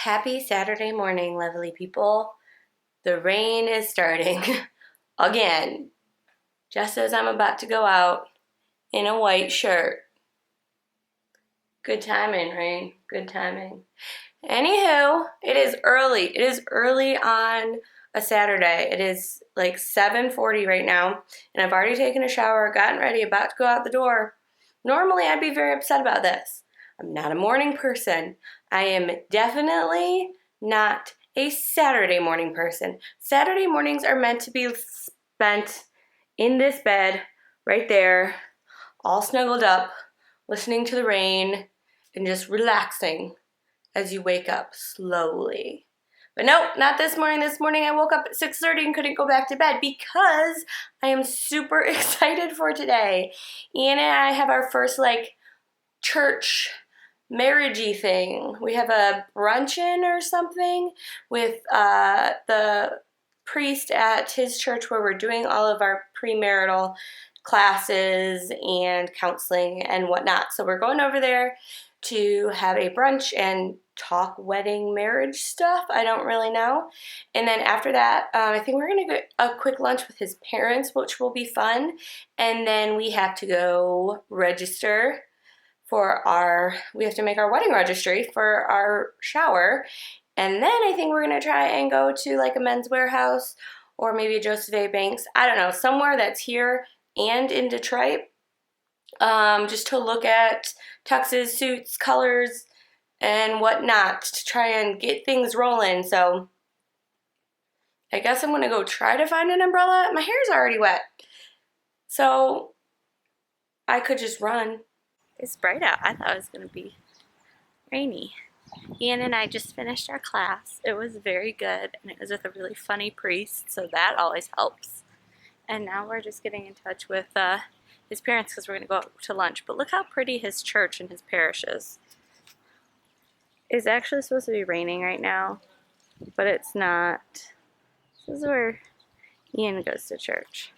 Happy Saturday morning, lovely people. The rain is starting again, just as I'm about to go out in a white shirt. Good timing, rain. Good timing. Anywho, it is early. It is early on a Saturday. It is like 7:40 right now, and I've already taken a shower, gotten ready, about to go out the door. Normally, I'd be very upset about this. I'm not a morning person. I am definitely not a Saturday morning person. Saturday mornings are meant to be spent in this bed right there, all snuggled up, listening to the rain and just relaxing as you wake up slowly. But nope, not this morning. This morning I woke up at 6:30 and couldn't go back to bed because I am super excited for today. Ian and I have our first church marriagey thing. We have a bruncheon or something with the priest at his church where we're doing all of our premarital classes and counseling and whatnot. So we're going over there to have a brunch and talk wedding marriage stuff. I don't really know. And then after that, I think we're going to get a quick lunch with his parents, which will be fun. And then we have to go register we have to make our wedding registry for our shower. And then I think we're going to try and go to like a Men's Warehouse or maybe a Joseph A. Banks. I don't know, somewhere that's here and in Detroit. Just to look at tuxes, suits, colors, and whatnot to try and get things rolling. So I guess I'm going to go try to find an umbrella. My hair's already wet, so I could just run. It's bright out. I thought it was going to be rainy. Ian and I just finished our class. It was very good, and it was with a really funny priest, so that always helps. And now we're just getting in touch with his parents because we're going to go out to lunch. But look how pretty his church and his parish is. It's actually supposed to be raining right now, but it's not. This is where Ian goes to church.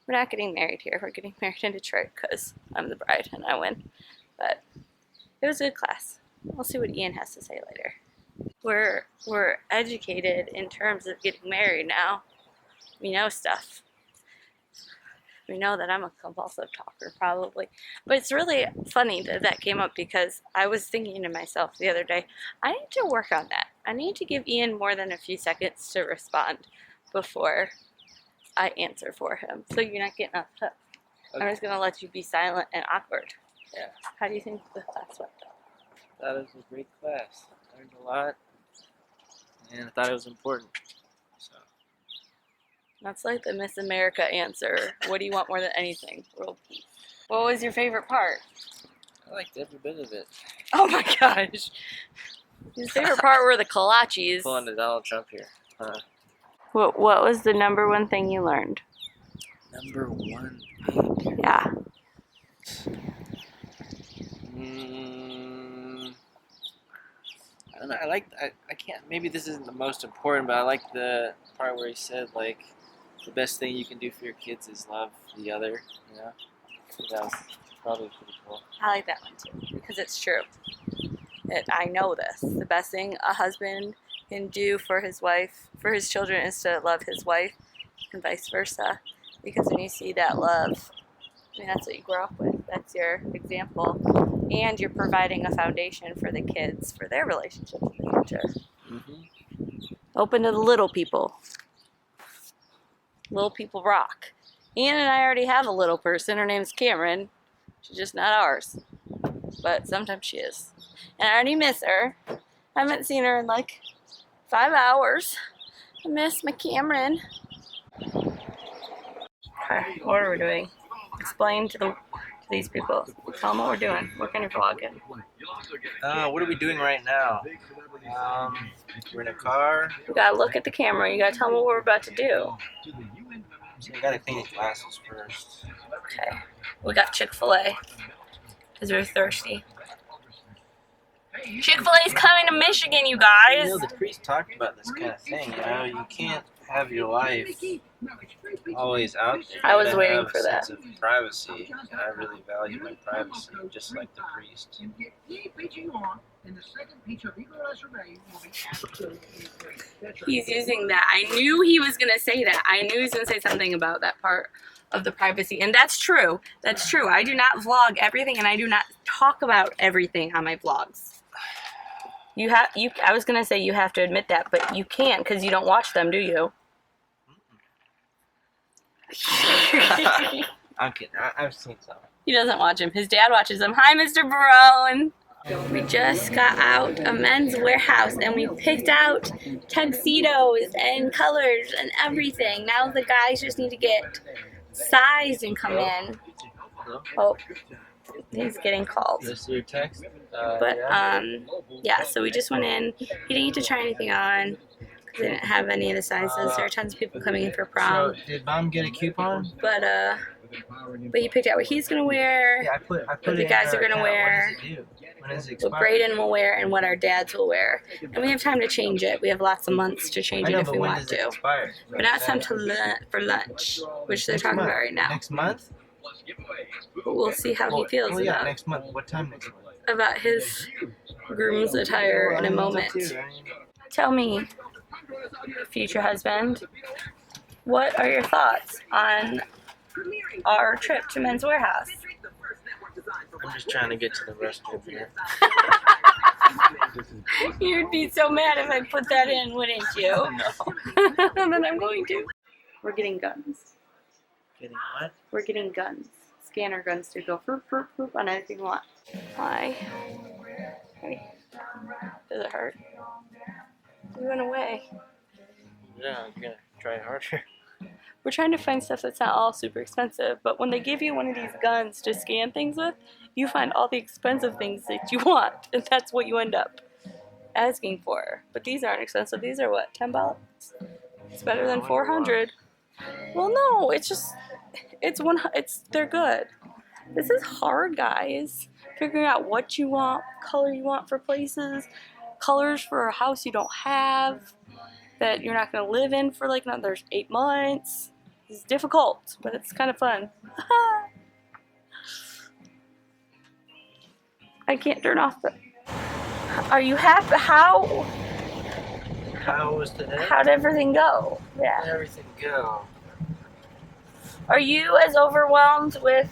We're not getting married here. We're getting married in Detroit because I'm the bride and I win. But it was a good class. We'll see what Ian has to say later. We're educated in terms of getting married now. We know stuff. We know that I'm a compulsive talker probably. But it's really funny that that came up because I was thinking to myself the other day, I need to work on that. I need to give Ian more than a few seconds to respond before I answer for him. So you're not getting upset. Okay. I'm just going to let you be silent and awkward. Yeah. How do you think the class went? That was a great class. I learned a lot. And I thought it was important. So. That's like the Miss America answer. What do you want more than anything? World peace. What was your favorite part? I liked every bit of it. Oh my gosh. His favorite part were the kolaches. Pulling to Donald Trump here. What was the number one thing you learned? Number one. Yeah. I don't know. I can't. Maybe this isn't the most important, but I like the part where he said like the best thing you can do for your kids is love the other. You know, so that was probably pretty cool. I like that one too because it's true. I know this. The best thing a husband can do for his wife, for his children, is to love his wife, and vice versa. Because when you see that love, I mean, that's what you grow up with. That's your example. And you're providing a foundation for the kids, for their relationships in the future. Mm-hmm. Open to the little people. Little people rock. Ian and I already have a little person. Her name's Cameron. She's just not ours. But sometimes she is. And I already miss her. I haven't seen her in like 5 hours. I miss my Cameron. Okay, what are we doing? Explain to these people. Tell them what we're doing. What kind of vlogging? What are we doing right now? We're in a car. You gotta look at the camera. You gotta tell them what we're about to do. So we gotta clean the glasses first. Okay. We got Chick-fil-A because we're thirsty. Chick-fil-A's coming to Michigan, you guys. You know, the priest talked about this kind of thing. You know, you can't have your life always out there. I was You waiting have for a that. sense of privacy, and I really value my privacy, just like the priest. He's using that. I knew he was going to say that. I knew he was going to say something about that part of the privacy. And that's true. That's true. I do not vlog everything, and I do not talk about everything on my vlogs. I was going to say you have to admit that, but you can't because you don't watch them, do you? I'm kidding. I've seen some. He doesn't watch him. His dad watches them. Hi, Mr. Barone. We just got out a men's warehouse and we picked out tuxedos and colors and everything. Now the guys just need to get sized and come in. Oh, he's getting called. This your text? Yeah, so we just went in. He didn't get to try anything on. They didn't have any of the sizes. There are tons of people coming in for prom. So did Mom get a coupon? But he picked out what he's gonna wear. Yeah, I put what it the guys are gonna wear. What does it do? When does it What expire? Braden will wear and what our dads will wear. And we have time to change it. We have lots of months to change it if we want to. Expire? But now it's time for lunch, which they're talking about right now. Next month? But we'll see how he feels well, yeah, about, next month. What time next month? about his groom's attire in a moment. Tell me, future husband, what are your thoughts on our trip to Men's Warehouse? I'm just trying to get to the restroom here. You'd be so mad if I put that in, wouldn't you? No. Then I'm going to. We're getting guns. Getting what? We're getting guns. Scanner guns to go foop, foop, foop on anything you want. Why? Does it hurt? We went away. Yeah, I'm gonna try harder. We're trying to find stuff that's not all super expensive, but when they give you one of these guns to scan things with, you find all the expensive things that you want, and that's what you end up asking for. But these aren't expensive. These are what, $10? It's better than 400. Well, no, they're good. This is hard, guys. Figuring out what you want, color you want for places, colors for a house you don't have, that you're not going to live in for like another 8 months. It's difficult, but it's kind of fun. I can't turn off the... Are you happy? How was today? How'd everything go? Yeah. How'd everything go? Are you as overwhelmed with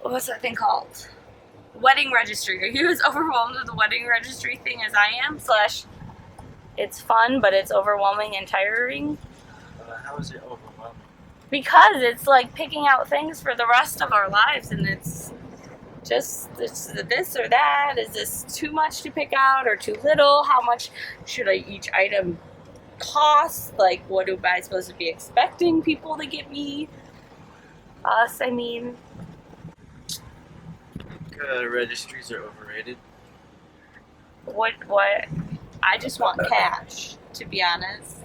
what's that thing called? Wedding registry. Are you as overwhelmed with the wedding registry thing as I am? / it's fun, but it's overwhelming and tiring. How is it overwhelming? Because it's like picking out things for the rest of our lives, and it's this or that. Is this too much to pick out or too little? How much should each item cost? Like, what am I supposed to be expecting people to get me? Us, I mean. Registries are overrated. What? I just want cash, to be honest.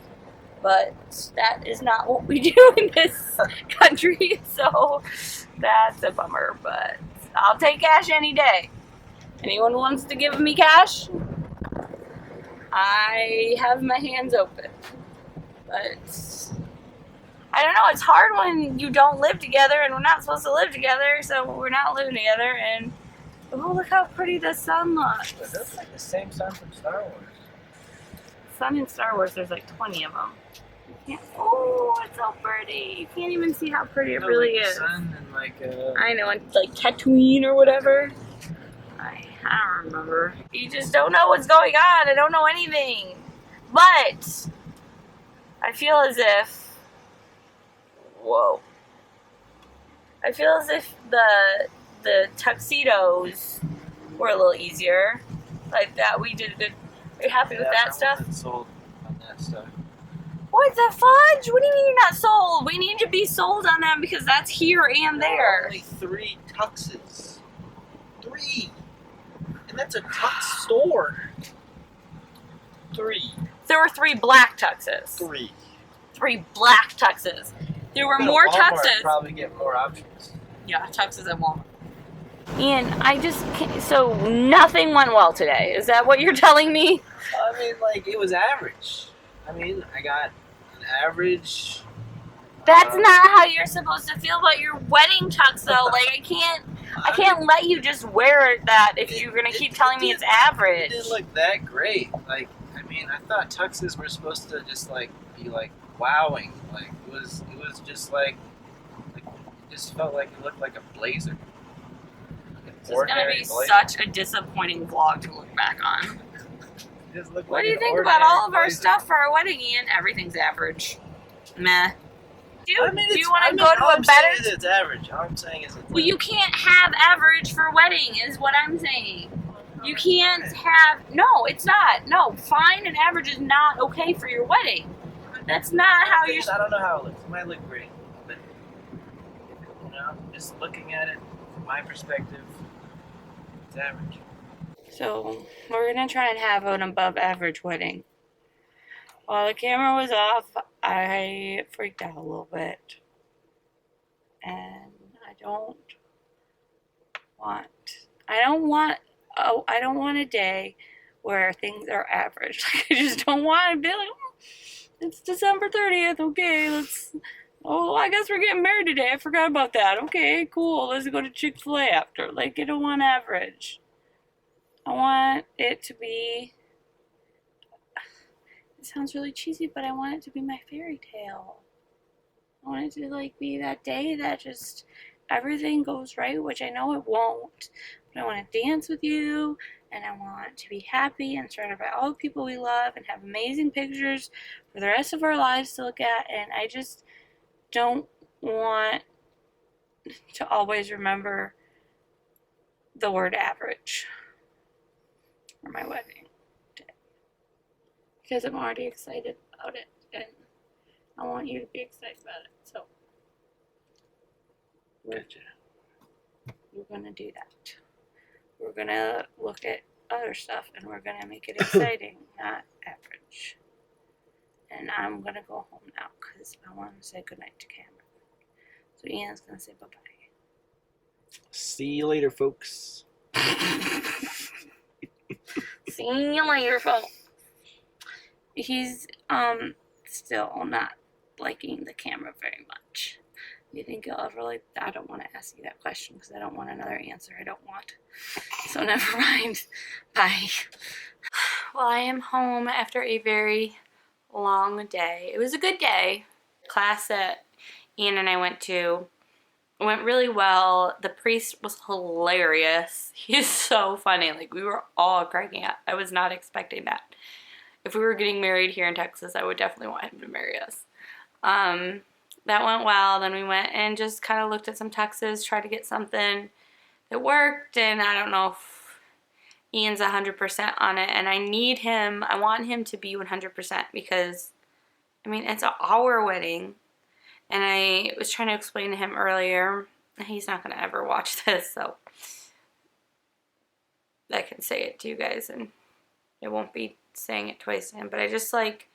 But that is not what we do in this country, so that's a bummer. But I'll take cash any day. Anyone wants to give me cash? I have my hands open. But I don't know, it's hard when you don't live together, and we're not supposed to live together, so we're not living together, and oh, look how pretty the sun looks. It looks like the same sun from Star Wars. Sun in Star Wars, there's like 20 of them. Oh, it's so pretty. You can't even see how pretty it really is. Sun and like I know, and like Tatooine or whatever. I don't remember. You just don't know what's going on. I don't know anything. But I feel as if, whoa. I feel as if the tuxedos were a little easier. Like that, we did good. Are you happy with that stuff? Sold on that stuff. What the fudge? What do you mean you're not sold? We need to be sold on them because that's here and there. Only 3 tuxes. 3. And that's a tux store. 3. There were 3 black tuxes. 3. 3 black tuxes. There were more tuxes. Probably get more options. Yeah, tuxes at Walmart. And I just can't, so nothing went well today. Is that what you're telling me? I mean, like, it was average. I mean, I got an average That's not how you're supposed to feel about your wedding tux, though. Like, I can't let you just wear that if you're gonna keep telling me it's average. It didn't look that great. Like, I mean, I thought tuxes were supposed to just like be like wowing. Like it was just like it just felt like it looked like a blazer. This is gonna be such a disappointing vlog to look back on. What do you think about all of our stuff for our wedding, Ian? Everything's average. Meh. Do you want to go to a better? It's average. All I'm saying is it's. Well, you can't have average for wedding, is what I'm saying. You can't have. No, it's not. No, fine and average is not okay for your wedding. That's not how you're. I don't know how it looks. It might look great, but just looking at it from my perspective, it's average. So we're gonna try and have an above average wedding. While the camera was off, I freaked out a little bit. And I don't want a day where things are average. Like, I just don't want to be like, oh, it's December 30th, okay, I guess we're getting married today, I forgot about that, okay, cool, let's go to Chick-fil-A after. Like, I don't want average. I want it to be, it sounds really cheesy, but I want it to be my fairy tale. I want it to like be that day that just everything goes right, which I know it won't. But I want to dance with you, and I want to be happy and surrounded by all the people we love and have amazing pictures for the rest of our lives to look at. And I just don't want to always remember the word average for my wedding day, because I'm already excited about it, and I want you to be excited about it. So we're gonna do that. We're gonna look at other stuff and we're gonna make it exciting, not average. And I'm gonna go home now because I want to say goodnight to Cameron. So Ian's gonna say bye bye. See you later, folks. See you later, folks. He's still not liking the camera very much. You think you'll ever like? I don't want to ask you that question because I don't want another answer I don't want. So never mind. Bye. Well, I am home after a very long day. It was a good day. Class that Ian and I went to went really well. The priest was hilarious. He's so funny. Like, we were all cracking up. I was not expecting that. If we were getting married here in Texas, I would definitely want him to marry us. That went well. Then we went and just kind of looked at some tuxes, tried to get something that worked, and I don't know if Ian's 100% on it, and I want him to be 100% because, I mean, it's our wedding, and I was trying to explain to him earlier, he's not going to ever watch this, so I can say it to you guys, and it won't be saying it twice to him, but I just like,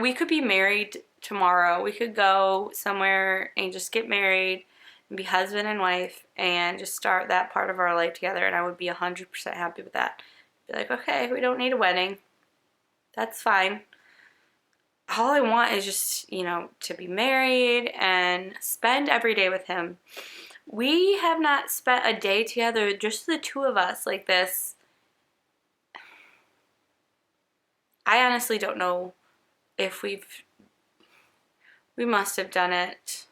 we could be married tomorrow. We could go somewhere and just get married and be husband and wife and just start that part of our life together, and I would be 100% happy with that. Be like, okay, we don't need a wedding. That's fine. All I want is just, to be married and spend every day with him. We have not spent a day together, just the two of us, like this. I honestly don't know if we must have done it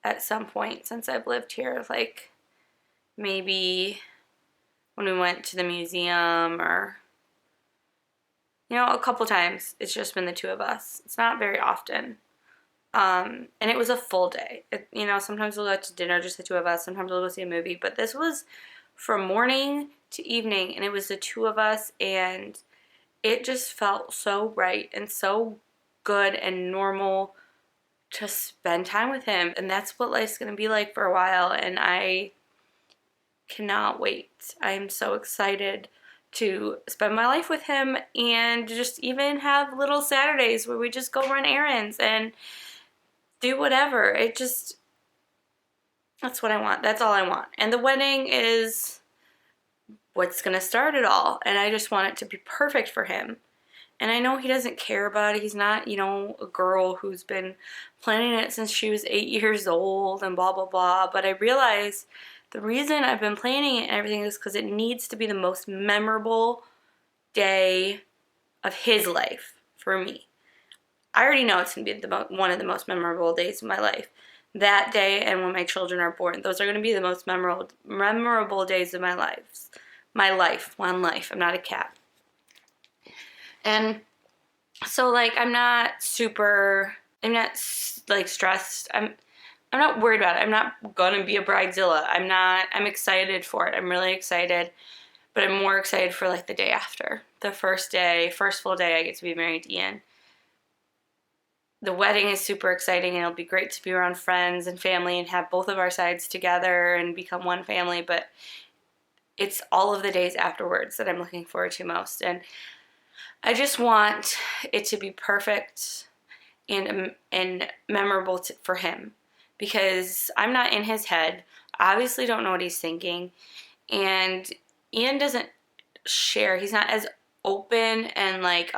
at some point since I've lived here, like maybe when we went to the museum or, a couple times. It's just been the two of us. It's not very often. And it was a full day. Sometimes we'll go out to dinner, just the two of us. Sometimes we'll go see a movie. But this was from morning to evening, and it was the two of us, and it just felt so right and so good and normal to spend time with him. And that's what life's going to be like for a while, and I cannot wait. I am so excited to spend my life with him and just even have little Saturdays where we just go run errands and do whatever. That's what I want. That's all I want. And the wedding is what's going to start it all, and I just want it to be perfect for him. And I know he doesn't care about it. He's not, you know, a girl who's been planning it since she was 8 years old and blah, blah, blah. But I realize the reason I've been planning it and everything is because it needs to be the most memorable day of his life for me. I already know it's going to be one of the most memorable days of my life. That day and when my children are born. Those are going to be the most memorable days of my life. My life. One life. I'm not a cat. And so, like, I'm not like stressed. I'm not worried about it. I'm not gonna be a bridezilla. I'm excited for it. I'm really excited. But I'm more excited for like the day after. The first full day I get to be married to Ian. The wedding is super exciting and it'll be great to be around friends and family and have both of our sides together and become one family, but it's all of the days afterwards that I'm looking forward to most. And I just want it to be perfect and memorable for him because I'm not in his head. I obviously don't know what he's thinking, and Ian doesn't share. He's not as open and like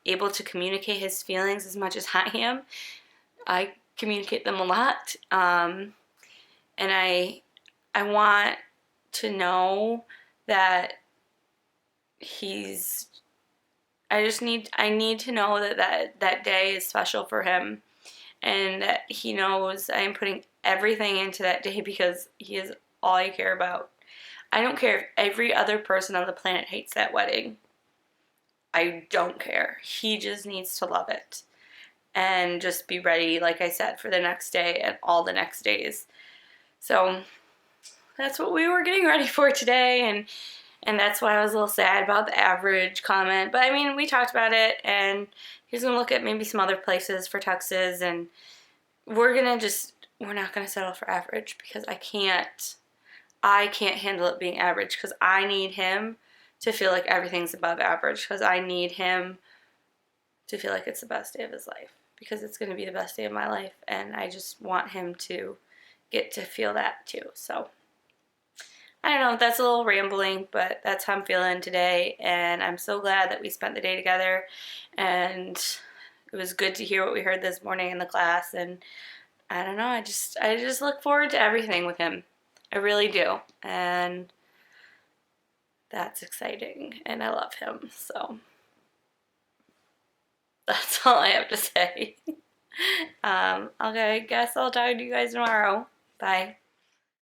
able to communicate his feelings as much as I am. I communicate them a lot, and I want to know that he's I need to know that day is special for him and that he knows I am putting everything into that day because he is all I care about. I don't care if every other person on the planet hates that wedding. I don't care. He just needs to love it and just be ready, like I said, for the next day and all the next days. So that's what we were getting ready for today, and that's why I was a little sad about the average comment. But I mean, we talked about it, and he's gonna look at maybe some other places for tuxes, and we're not gonna settle for average because I can't handle it being average because I need him to feel like everything's above average because I need him to feel like it's the best day of his life because it's going to be the best day of my life and I just want him to get to feel that too. So I don't know, that's a little rambling, but that's how I'm feeling today, and I'm so glad that we spent the day together, and it was good to hear what we heard this morning in the class, and I don't know, I just look forward to everything with him. I really do, and that's exciting, and I love him, so that's all I have to say. Okay, I guess I'll talk to you guys tomorrow. Bye.